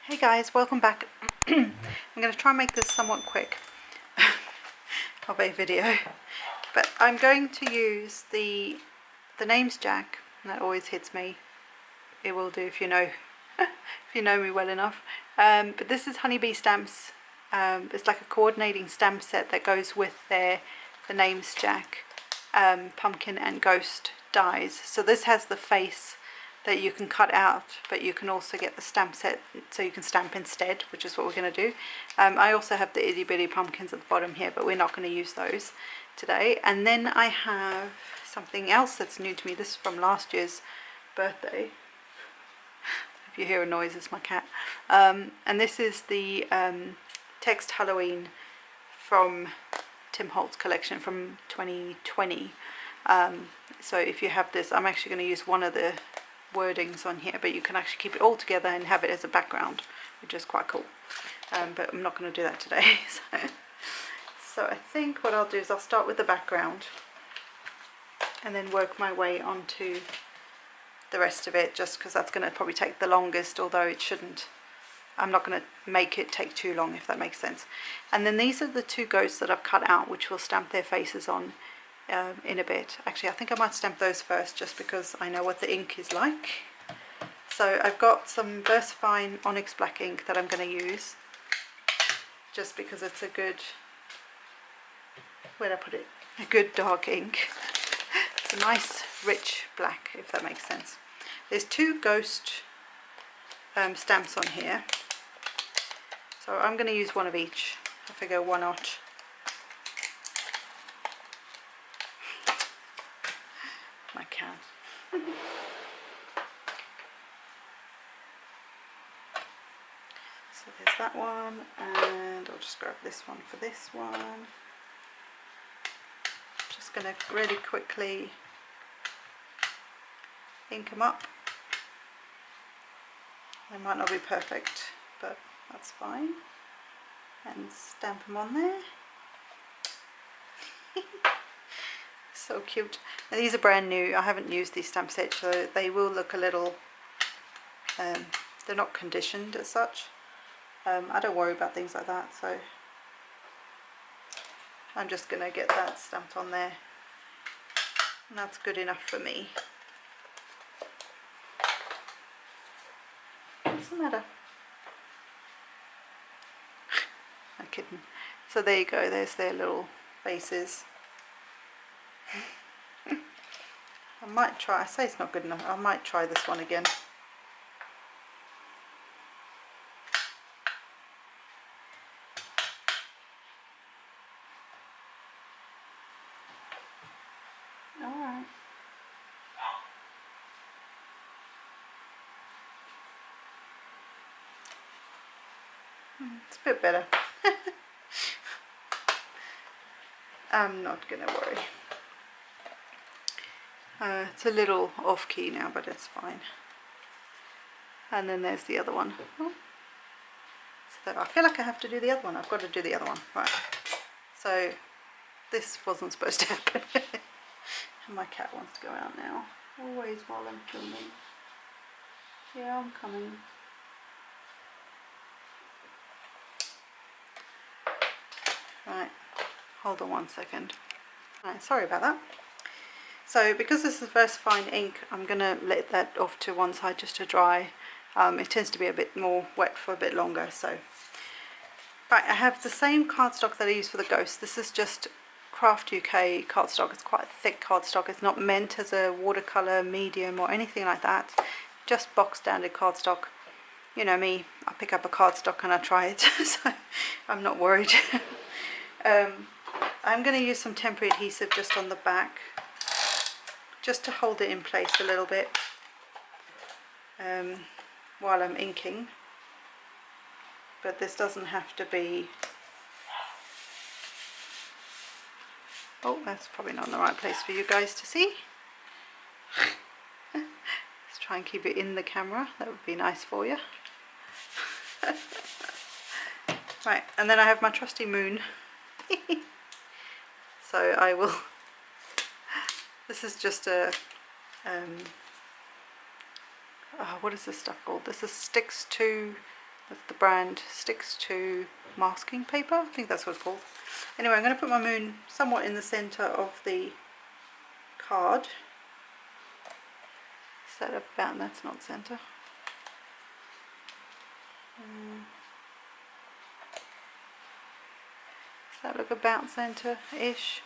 Hey guys, welcome back. I'm going to try and make this somewhat quick of a video, but I'm going to use the names jack. That always hits me. It will do if you know if you know me well enough. But this is Honeybee stamps. It's like a coordinating stamp set that goes with the names jack pumpkin and ghost dies. So this has the face that you can cut out, but you can also get the stamp set so you can stamp instead, which is what we're going to do. I also have the itty bitty pumpkins at the bottom here, but we're not going to use those today. And then I have something else that's new to me. This is from last year's birthday. If you hear a noise, it's my cat. And this is the text Halloween from Tim Holtz collection from 2020. So if you have this, I'm actually going to use one of the wordings on here, but you can actually keep it all together and have it as a background, which is quite cool. But I'm not going to do that today. So I think what I'll do is I'll start with the background and then work my way onto the rest of it, just because that's going to probably take the longest, although it shouldn't. I'm not going to make it take too long, if that makes sense. And then these are the two ghosts that I've cut out, which will stamp their faces on in a bit. Actually, I think I might stamp those first, just because I know what the ink is like. So I've got some VersaFine Onyx Black ink that I'm going to use, just because it's a good, where'd I put it? A good dark ink. It's a nice rich black, if that makes sense. There's two ghost stamps on here, so I'm going to use one of each. I figure why not? My cat. So there's that one, and I'll just grab this one for this one. Just going to really quickly ink them up. They might not be perfect, but that's fine. And stamp them on there. So cute. Now, these are brand new. I haven't used these stamp sets, so they will look a little, they're not conditioned as such. I don't worry about things like that, so I'm just going to get that stamped on there, and that's good enough for me. What's the matter? I'm kidding. So there you go, there's their little faces. I might try, I say it's not good enough, I might try this one again. Alright. It's a bit better. I'm not gonna worry. It's a little off key now, but it's fine. And then there's the other one. Oh. So I feel like I have to do the other one. I've got to do the other one. Right. So this wasn't supposed to happen. And my cat wants to go out now. Always while I'm filming. Yeah, I'm coming. Right. Hold on 1 second. Right, sorry about that. So because this is VersaFine ink, I'm going to let that off to one side just to dry. It tends to be a bit more wet for a bit longer. So, right, I have the same cardstock that I use for the ghost. This is just Craft UK cardstock. It's quite thick cardstock. It's not meant as a watercolor medium or anything like that. Just box standard cardstock. You know me, I pick up a cardstock and I try it, so I'm not worried. I'm going to use some temporary adhesive just on the back, just to hold it in place a little bit while I'm inking. But this doesn't have to be... Oh, that's probably not in the right place for you guys to see. Let's try and keep it in the camera, that would be nice for you. Right, and then I have my trusty moon. So I will... This is just a... what is this stuff called? This is sticks to That's the brand, sticks to masking paper, I think that's what it's called. Anyway, I'm going to put my moon somewhat in the centre of the card. Is that about, that's not centre. Does that look about centre-ish?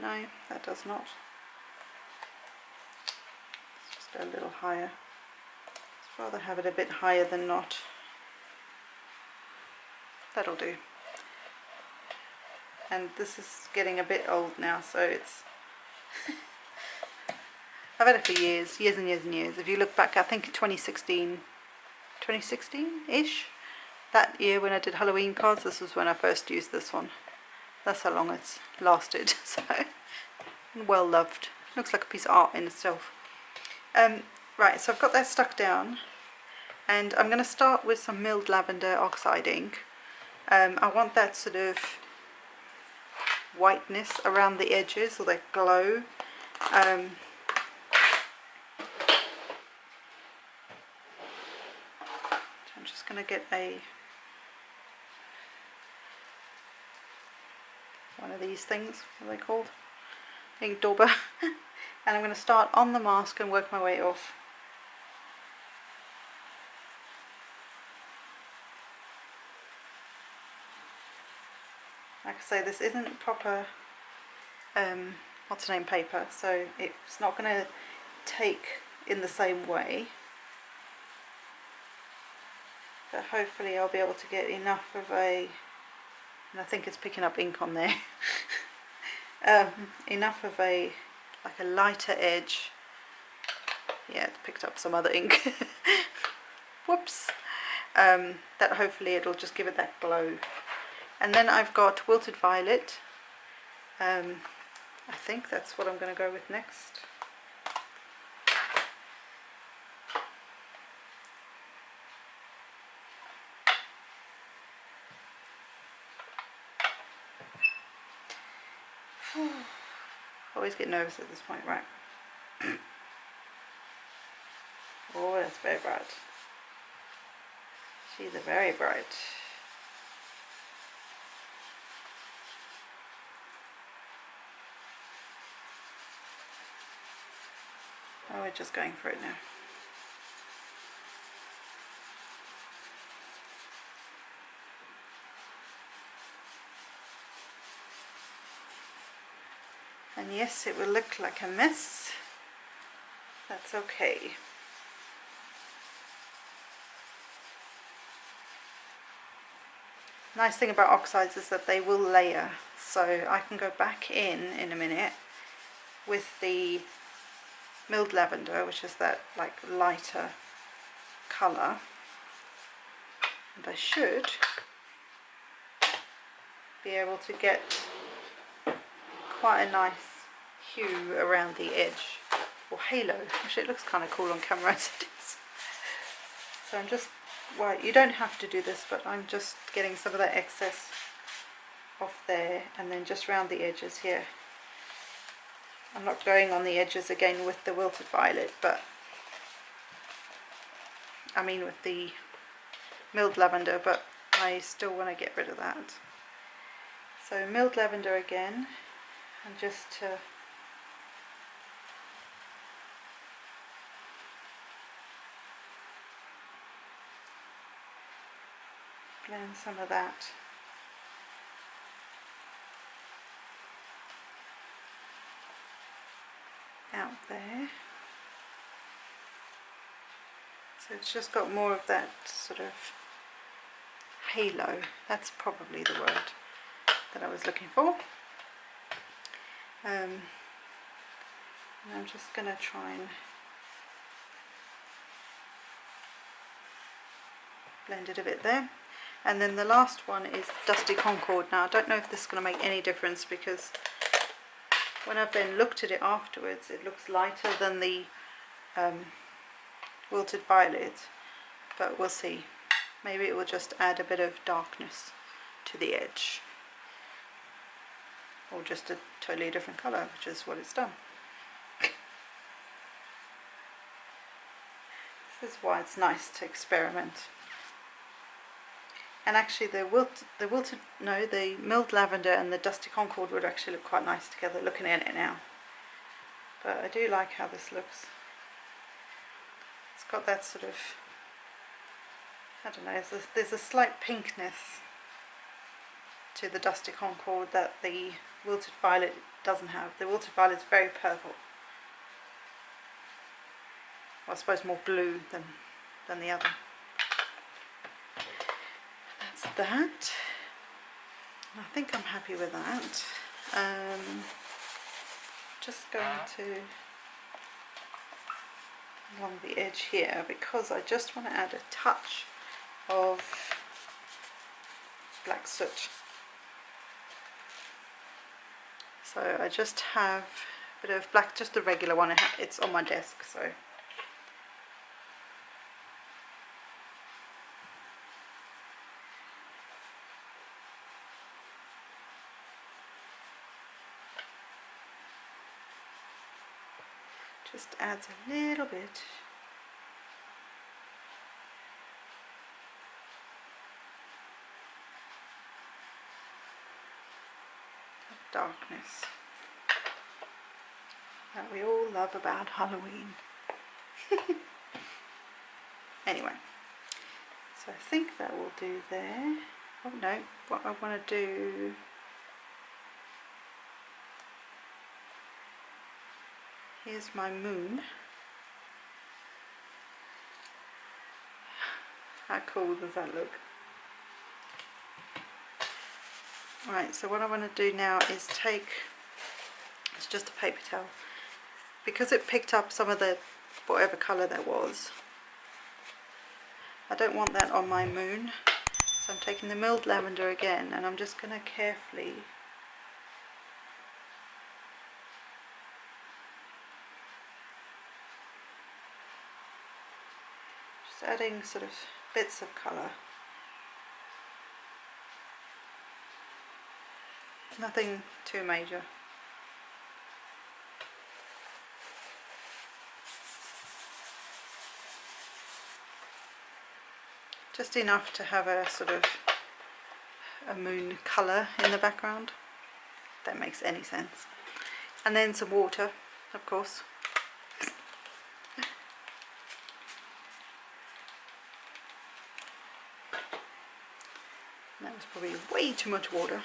No, that does not. Let's just go a little higher. I'd rather have it a bit higher than not. That'll do. And this is getting a bit old now, so it's I've had it for years and years and years. If you look back, I think 2016-ish, that year when I did Halloween cards, this was when I first used this one. That's how long it's lasted. So, well loved. Looks like a piece of art in itself. Right, so I've got that stuck down, and I'm going to start with some milled lavender oxide ink. I want that sort of whiteness around the edges, or that glow. I'm just going to get one of these things, what are they called? Inktober. And I'm going to start on the mask and work my way off. Like I say, this isn't proper what's the name paper, so it's not going to take in the same way, but hopefully I'll be able to get enough of a, and I think it's picking up ink on there, enough of a, like a lighter edge. Yeah, it's picked up some other ink. Whoops. That hopefully it'll just give it that glow. And then I've got wilted violet. I think that's what I'm going to go with next. Always get nervous at this point, right? Oh, that's very bright. She's very bright. Oh, we're just going for it now. And yes, it will look like a mess. That's okay. Nice thing about oxides is that they will layer, so I can go back in a minute with the milled lavender, which is that like lighter colour, and I should be able to get quite a nice hue around the edge, or halo. Actually, it looks kind of cool on camera as it is. So I'm just, well, you don't have to do this, but I'm just getting some of that excess off there, and then just around the edges here. I'm not going on the edges again with the wilted violet, but I mean with the milled lavender, but I still want to get rid of that. So milled lavender again, and just to blend some of that. Out there. So it's just got more of that sort of halo. That's probably the word that I was looking for. And I'm just going to try and blend it a bit there. And then the last one is Dusty Concord. Now I don't know if this is going to make any difference, because when I've then looked at it afterwards, it looks lighter than the wilted violet, but we'll see. Maybe it will just add a bit of darkness to the edge, or just a totally different colour, which is what it's done. This is why it's nice to experiment. And actually the milled lavender and the dusty concord would actually look quite nice together looking at it now. But I do like how this looks. It's got that sort of, I don't know, there's a slight pinkness to the dusty concord that the wilted violet doesn't have. The wilted violet is very purple. Well, I suppose more blue than the other. That's that. I think I'm happy with that. Just going to along the edge here because I just want to add a touch of black soot. So I just have a bit of black, just the regular one. It's on my desk, so. Just adds a little bit. Of darkness that we all love about Halloween. Anyway, so I think that will do there. Oh no, what I want to do, here's my moon. How cool does that look? Right, so what I want to do now is take, it's just a paper towel, because it picked up some of the whatever colour that was. I don't want that on my moon, so I'm taking the milled lavender again and I'm just going to carefully just adding sort of bits of colour. Nothing too major. Just enough to have a sort of a moon colour in the background, if that makes any sense. And then some water, of course. That was probably way too much water.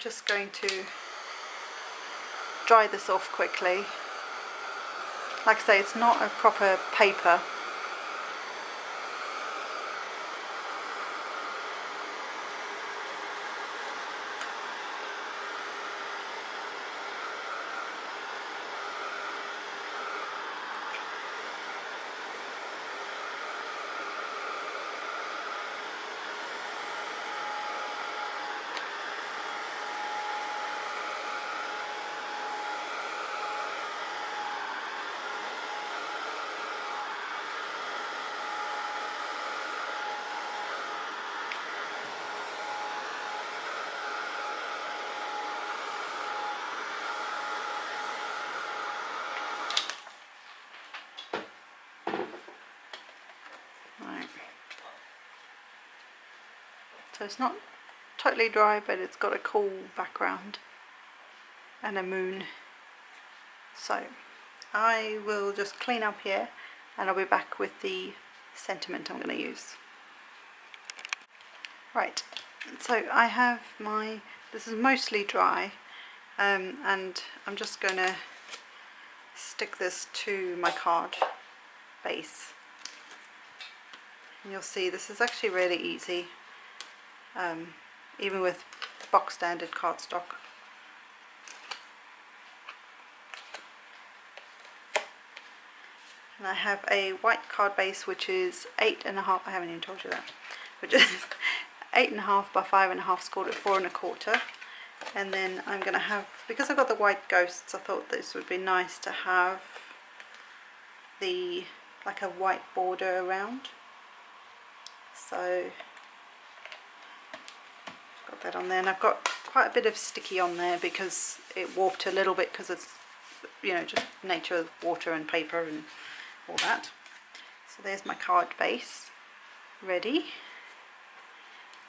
Just going to dry this off quickly. Like I say, it's not a proper paper. So it's not totally dry, but it's got a cool background and a moon. So I will just clean up here and I'll be back with the sentiment I'm going to use. Right, so I have this is mostly dry, and I'm just going to stick this to my card base. And you'll see this is actually really easy. Even with box standard cardstock. And I have a white card base which is 8.5, I haven't even told you that, which is 8.5 by 5.5 scored at 4 1/4. And then I'm going to have, because I've got the white ghosts, I thought this would be nice to have the like a white border around. So got that on there, and I've got quite a bit of sticky on there because it warped a little bit because it's, you know, just nature of water and paper and all that. So there's my card base ready.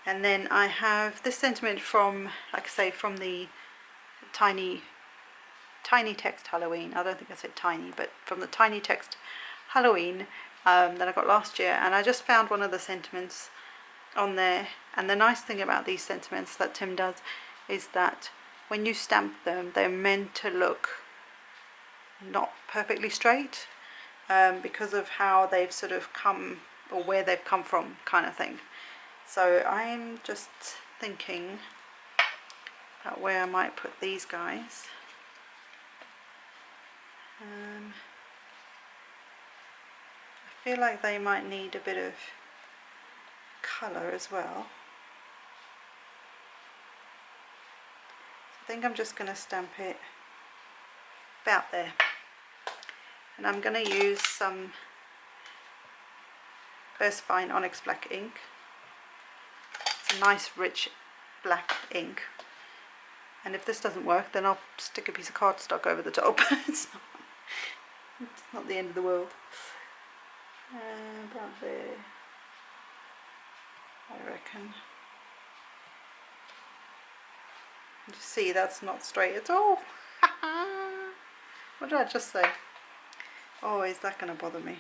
And then I have this sentiment from, like I say, from the Tiny Text Halloween. I don't think I said tiny, but from the Tiny Text Halloween that I got last year. And I just found one of the sentiments on there. And the nice thing about these sentiments that Tim does is that when you stamp them, they're meant to look not perfectly straight because of how they've sort of come, or where they've come from, kind of thing. So I'm just thinking about where I might put these guys. I feel like they might need a bit of colour as well. I think I'm just going to stamp it about there. And I'm going to use some Versafine Onyx Black ink. It's a nice rich black ink. And if this doesn't work, then I'll stick a piece of cardstock over the top. It's not the end of the world. About there, I reckon. You see, that's not straight at all. What did I just say? Oh, is that going to bother me?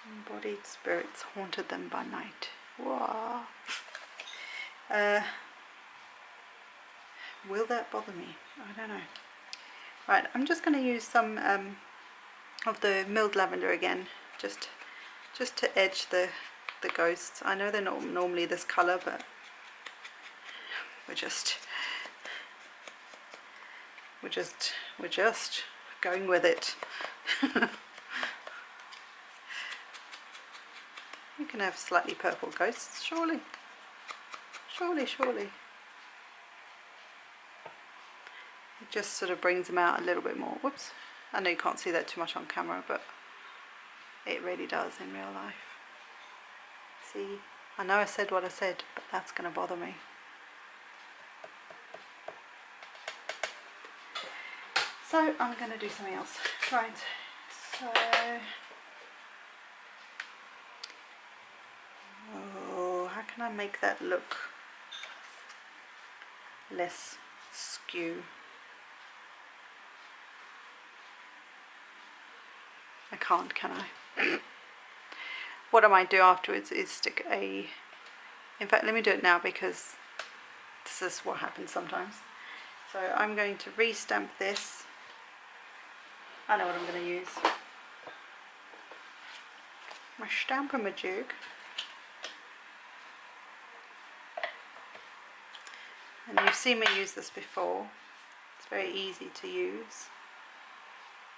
Embodied spirits haunted them by night. Wow. Will that bother me? I don't know. Right, I'm just going to use some of the milled lavender again, just to edge the ghosts. I know they're not normally this colour, but we're just going with it. You can have slightly purple ghosts, surely. Surely. It just sort of brings them out a little bit more. Whoops. I know you can't see that too much on camera, but it really does in real life. See, I know I said what I said, but that's going to bother me. So I'm going to do something else. Right, so... oh, how can I make that look less skew? I can't, can I? What I might do afterwards is stick a... in fact, let me do it now because this is what happens sometimes. So I'm going to restamp this. I know what I'm going to use. My Stamper-majig. And you've seen me use this before. It's very easy to use.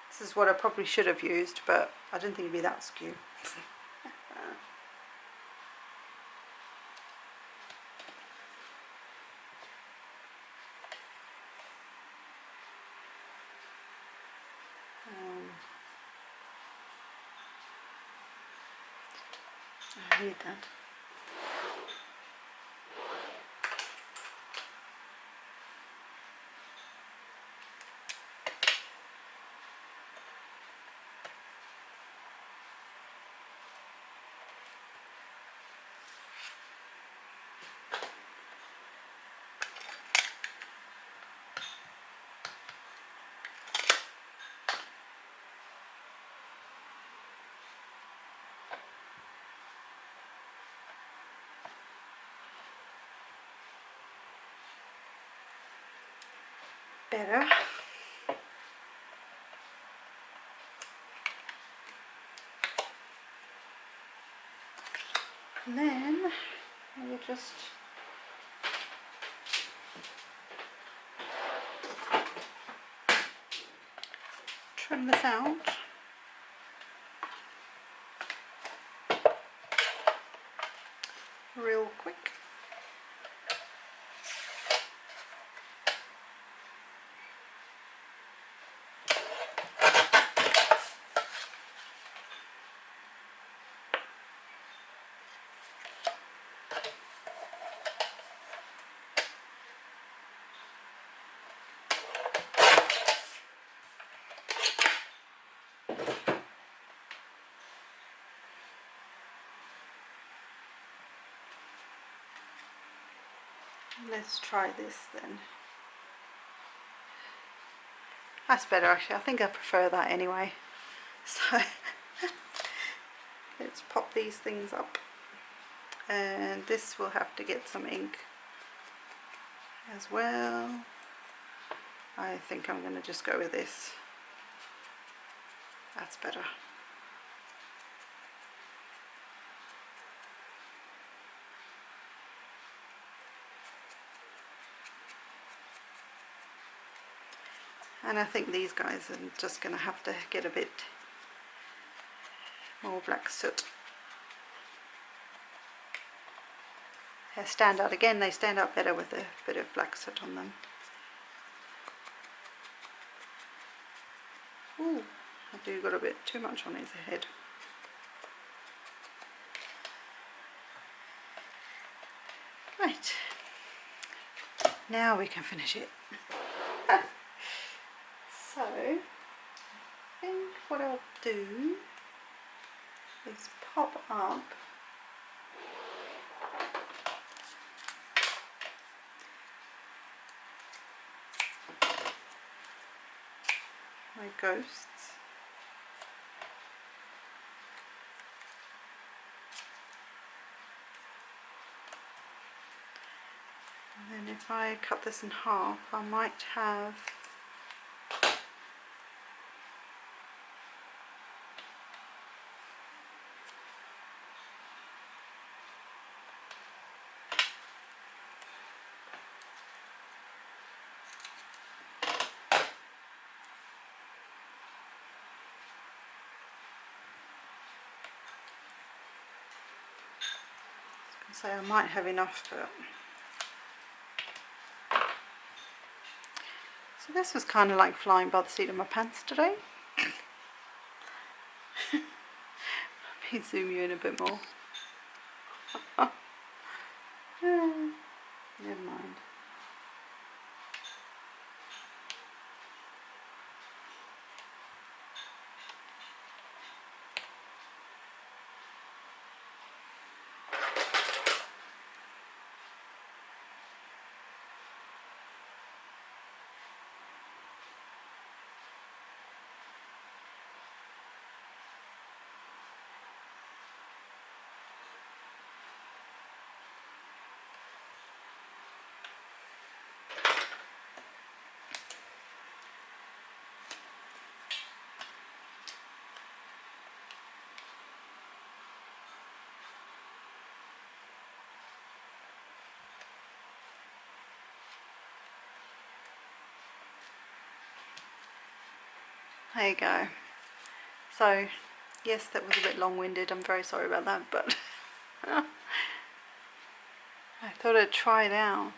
This is what I probably should have used, but I didn't think it'd be that skew. I need that. Better. And then I will just trim this out. Real quick. Let's try this then. That's better actually. I think I prefer that anyway. So let's pop these things up. And this will have to get some ink as well. I think I'm going to just go with this. That's better. And I think these guys are just going to have to get a bit more black soot. They stand out again, they stand out better with a bit of black soot on them. Ooh, I do got a bit too much on his head. Right, now we can finish it. So, I think what I'll do is pop up my ghosts. And then if I cut this in half, I might have say I might have enough, but so this was kind of like flying by the seat of my pants today. Let me zoom you in a bit more. Never mind. There you go. So, yes, that was a bit long-winded. I'm very sorry about that, but I thought I'd try it out.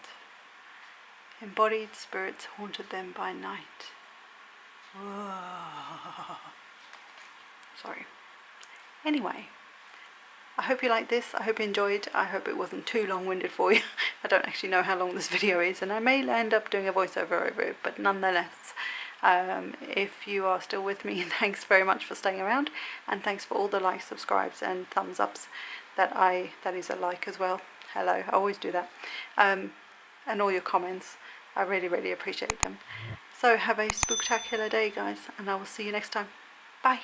Embodied spirits haunted them by night. Whoa. Sorry. Anyway, I hope you liked this. I hope you enjoyed. I hope it wasn't too long-winded for you. I don't actually know how long this video is, and I may end up doing a voiceover over it, but nonetheless, if you are still with me, thanks very much for staying around, and thanks for all the likes, subscribes and thumbs ups. That is a like as well. Hello, I always do that. And all your comments, I really appreciate them. So have a spooktacular day, guys, and I will see you next time. Bye.